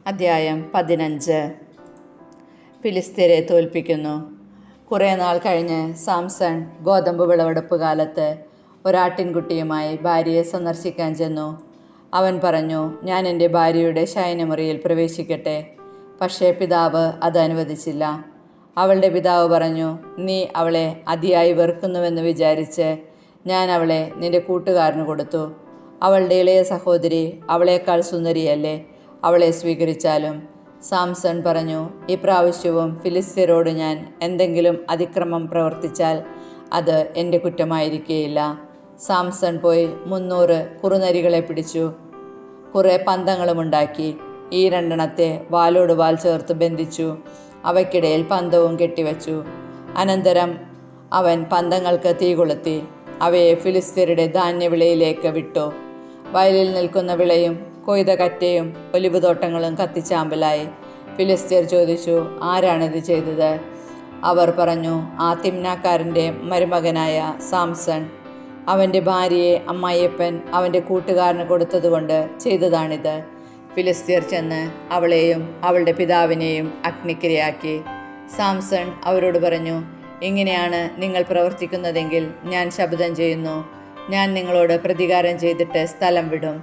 അധ്യായം 15. ഫിലിസ്ത്യരെ തോൽപ്പിക്കുന്നു. കുറേ നാൾ കഴിഞ്ഞ് സാംസൺ ഗോതമ്പ് വിളവെടുപ്പ് കാലത്ത് ഒരാട്ടിൻകുട്ടിയുമായി ഭാര്യയെ സന്ദർശിക്കാൻ ചെന്നു. അവൻ പറഞ്ഞു, ഞാൻ എൻ്റെ ഭാര്യയുടെ ശയനമുറിയിൽ പ്രവേശിക്കട്ടെ. പക്ഷേ പിതാവ് അത് അനുവദിച്ചില്ല. അവളുടെ പിതാവ് പറഞ്ഞു, നീ അവളെ അതിയായി വെറുക്കുന്നുവെന്ന് വിചാരിച്ച് ഞാൻ അവളെ നിന്റെ കൂട്ടുകാരന് കൊടുത്തു. അവളുടെ ഇളയ സഹോദരി അവളേക്കാൾ സുന്ദരിയല്ലേ, അവളെ സ്വീകരിച്ചാലും. സാംസൺ പറഞ്ഞു, ഇപ്രാവശ്യവും ഫിലിസ്ത്യരോട് ഞാൻ എന്തെങ്കിലും അതിക്രമം പ്രവർത്തിച്ചാൽ അത് എൻ്റെ കുറ്റമായിരിക്കുകയില്ല. സാംസൺ പോയി 300 കുറുനരികളെ പിടിച്ചു, കുറേ പന്തങ്ങളുമുണ്ടാക്കി. ഈ 2 വാലോട് വാൽ ചേർത്ത് ബന്ധിച്ചു, അവയ്ക്കിടയിൽ പന്തവും കെട്ടിവച്ചു. അനന്തരം അവൻ പന്തങ്ങൾക്ക് തീ കൊളുത്തി അവയെ ഫിലിസ്ത്യരുടെ ധാന്യവിളയിലേക്ക് വിട്ടു. വയലിൽ നിൽക്കുന്ന വിളയും കൊയ്ത കറ്റയും ഒലിവ് തോട്ടങ്ങളും കത്തിച്ചാമ്പലായി. ഫിലിസ്ത്യർ ചോദിച്ചു, ആരാണിത് ചെയ്തത്? അവർ പറഞ്ഞു, ആ തിമ്നാക്കാരൻ്റെ മരുമകനായ സാംസൺ. അവൻ്റെ ഭാര്യയെ അമ്മായിയപ്പൻ അവൻ്റെ കൂട്ടുകാരന് കൊടുത്തതുകൊണ്ട് ചെയ്തതാണിത്. ഫിലിസ്ത്യർ ചെന്ന് അവളെയും അവളുടെ പിതാവിനെയും അഗ്നിക്കിരയാക്കി. സാംസൺ അവരോട് പറഞ്ഞു, ഇങ്ങനെയാണ് നിങ്ങൾ പ്രവർത്തിക്കുന്നതെങ്കിൽ ഞാൻ ശപഥം ചെയ്യുന്നു, ഞാൻ നിങ്ങളോട് പ്രതികാരം ചെയ്തിട്ട് സ്ഥലം വിടും.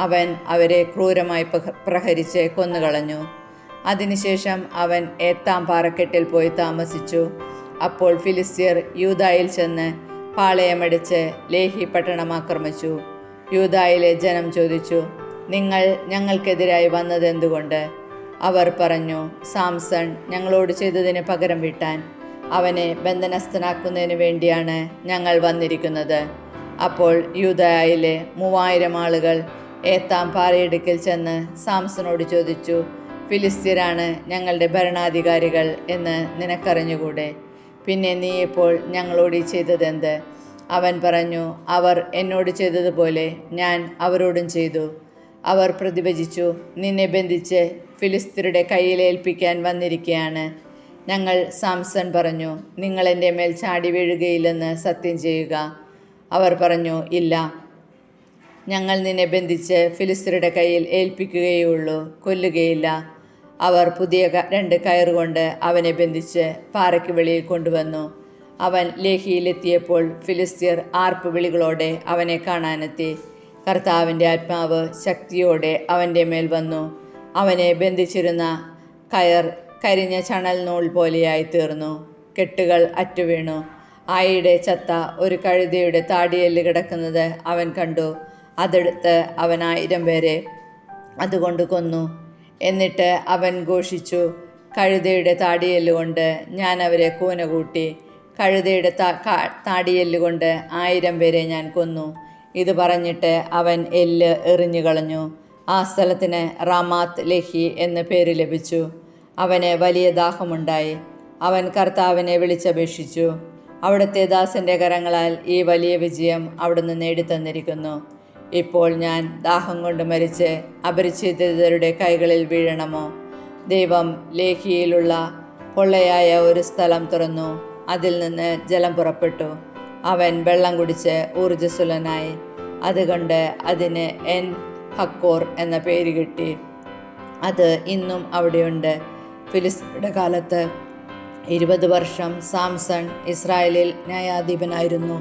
അവൻ അവരെ ക്രൂരമായി പ്രഹരിച്ച് കൊന്നുകളഞ്ഞു. അതിനുശേഷം അവൻ ഏത്താം പാറക്കെട്ടിൽ പോയി താമസിച്ചു. അപ്പോൾ ഫിലിസ്ത്യർ യൂദായിൽ ചെന്ന് പാളയമടിച്ച് ലേഹി പട്ടണം ആക്രമിച്ചു. യൂദായിലെ ജനം ചോദിച്ചു, നിങ്ങൾ ഞങ്ങൾക്കെതിരായി വന്നതെന്തുകൊണ്ട്? അവർ പറഞ്ഞു, സാംസൺ ഞങ്ങളോട് ചെയ്തതിന് പകരം വീട്ടാൻ അവനെ ബന്ധനസ്ഥനാക്കുന്നതിന് വേണ്ടിയാണ് ഞങ്ങൾ വന്നിരിക്കുന്നത്. അപ്പോൾ യൂദായിലെ 3000 ആളുകൾ ഏത്താം പാറയിടുക്കിൽ ചെന്ന് സാംസണോട് ചോദിച്ചു, ഫിലിസ്ത്യരാണ് ഞങ്ങളുടെ ഭരണാധികാരികൾ എന്ന് നിനക്കറിഞ്ഞുകൂടെ? പിന്നെ നീ ഇപ്പോൾ ഞങ്ങളോട് ചെയ്തതെന്ത്? അവൻ പറഞ്ഞു, അവർ എന്നോട് ചെയ്തതുപോലെ ഞാൻ അവരോടും ചെയ്തു. അവർ പ്രതിവചിച്ചു, നിന്നെ ബന്ധിച്ച് ഫിലിസ്ത്യരുടെ കയ്യിലേൽപ്പിക്കാൻ വന്നിരിക്കുകയാണ്. ഞങ്ങൾ സാംസൺ പറഞ്ഞു, നിങ്ങൾ എൻ്റെ മേൽ ചാടി വീഴുകയില്ലെന്ന് സത്യം ചെയ്യുക. അവർ പറഞ്ഞു, ഇല്ല, ഞങ്ങൾ നിന്നെ ബന്ധിച്ച് ഫിലിസ്ത്യരുടെ കയ്യിൽ ഏൽപ്പിക്കുകയുള്ളൂ, കൊല്ലുകയില്ല. അവർ പുതിയ 2 കയറുകൊണ്ട് അവനെ ബന്ധിച്ച് പാറയ്ക്ക് വെളിയിൽ കൊണ്ടുവന്നു. അവൻ ലേഹിയിലെത്തിയപ്പോൾ ഫിലിസ്ത്യർ ആർപ്പ് വിളികളോടെ അവനെ കാണാനെത്തി. കർത്താവിൻ്റെ ആത്മാവ് ശക്തിയോടെ അവൻ്റെ മേൽ വന്നു. അവനെ ബന്ധിച്ചിരുന്ന കയർ കരിഞ്ഞ ചണൽ നൂൽ പോലെയായി തീർന്നു. കെട്ടുകൾ അറ്റുവീണു. ആയിടെ ചത്ത ഒരു കഴുതയുടെ താടിയെല്ല് കിടക്കുന്നത് അവൻ കണ്ടു. അതെടുത്ത് അവൻ 1000 പേരെ അതുകൊണ്ട് കൊന്നു. എന്നിട്ട് അവൻ ഘോഷിച്ചു, കഴുതയുടെ താടിയെല്ലുകൊണ്ട് ഞാൻ അവരെ കൂന കൂട്ടി. കഴുതയുടെ താടിയെല്ലുകൊണ്ട് 1000 പേരെ ഞാൻ കൊന്നു. ഇത് പറഞ്ഞിട്ട് അവൻ എല്ല് എറിഞ്ഞു കളഞ്ഞു. ആ സ്ഥലത്തിന് റാമാത്ത് ലെഹി എന്ന് പേര് ലഭിച്ചു. അവന് വലിയ ദാഹമുണ്ടായി. അവൻ കർത്താവിനെ വിളിച്ചപേക്ഷിച്ചു. അവിടുത്തെ ദാസൻ്റെ കരങ്ങളാൽ ഈ വലിയ വിജയം അവിടുന്ന് നേടിത്തന്നിരിക്കുന്നു. ഇപ്പോൾ ഞാൻ ദാഹം കൊണ്ട് മരിച്ച് അപരിചിതരുടെ കൈകളിൽ വീഴണമോ? ദൈവം ലേഹിയിലുള്ള പൊള്ളയായ ഒരു സ്ഥലം തുറന്നു. അതിൽ നിന്ന് ജലം പുറപ്പെട്ടു. അവൻ വെള്ളം കുടിച്ച് ഊർജ്ജസ്വലനായി. അതുകൊണ്ട് അതിന് എൻ ഹക്കോർ എന്ന പേര് കിട്ടി. അത് ഇന്നും അവിടെയുണ്ട്. ഫിലിസ്ത്യരുടെ കാലത്ത് 20 വർഷം സാംസൺ ഇസ്രായേലിൽ ന്യായാധിപനായിരുന്നു.